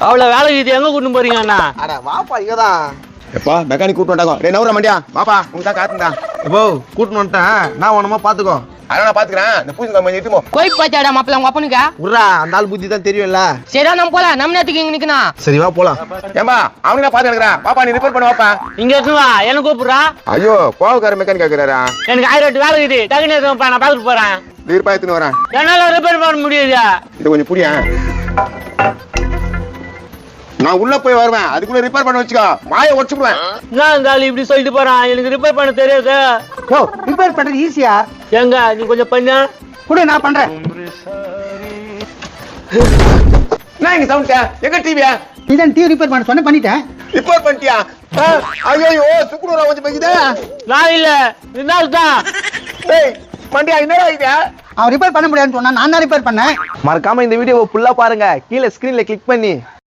அவ்வளவு வேலைக்கு இது எங்க கூட்டு போறீங்க அண்ணா? அட வாப்பா இங்கதான். எப்பா மெக்கானிக் கூட்டு வந்தாங்க. டேய் நவுற மாட்டியா? வாப்பா உங்க தான் காத்துடா. எப்போ கூட்டு வந்துட்டேன். நான் ஒண்ணுமா பாத்துக்கோ. அத நான் பாத்துக்கறேன். இந்த பூசி கம்மி நிறுத்துமோ. கோயிலுக்கு பாச்சாடா மாப்பிள்ள உங்க அப்பனுக்கா? உர்ரா அந்த ஆள் புத்தி தான் தெரியும்ல. சரிடா நம்ம போலாம். நம்ம நேரத்துக்கு இங்க நிக்கணும். சரி வா போலாம். ஏம்பா அவனுக்கு நான் பாத்து எடுக்கறேன். பாப்பா நீ ரிப்பேர் பண்ணு வாப்பா. இங்க இருக்கு வா, என்ன கூப்பிடுறா? ஐயோ கோவக்கார மெக்கானிக் கேக்குறாரா? எனக்கு 1000 வேலை இருக்குது. டக்குனு எடுத்துப்பா, நான் பாத்துட்டு போறேன். நீர் பாயத்துன்னு வரேன். என்னால ரிப்பேர் பண்ண முடியாது. இது கொஞ்சம் புரியா? நான் உள்ள போய் வருவேன். அதுக்குள்ள ரிப்பேர் பண்ண வச்சுக்கோ. மாயை உடைச்சுடுவேன். நான் இருந்தாலும் இப்படி சொல்லிட்டு போறான். எனக்கு ரிப்பேர் பண்ண தெரியாது. யோ ரிப்பேர் பண்றது ஈஸியா? எங்க நீ கொஞ்சம் பண்ணு. கூட நான் பண்றேன். நான் இங்க சவுண்ட் எங்க டிவியா? இதான் டிவி ரிப்பேர் பண்ண சொன்ன பண்ணிட்டேன். ரிப்பேர் பண்ணிட்டியா? ஐயோ சுக்குனூரா வந்து போகுதே. நான் இல்ல, இருந்தாலும் தான். டேய் மண்டியா என்னடா இது? அவன் ரிப்பேர் பண்ண முடியாதுன்னு சொன்னா நான் தான் ரிப்பேர் பண்ணேன். மறக்காம இந்த வீடியோவை ஃபுல்லா பாருங்க. கீழே ஸ்கிரீன்ல கிளிக் பண்ணி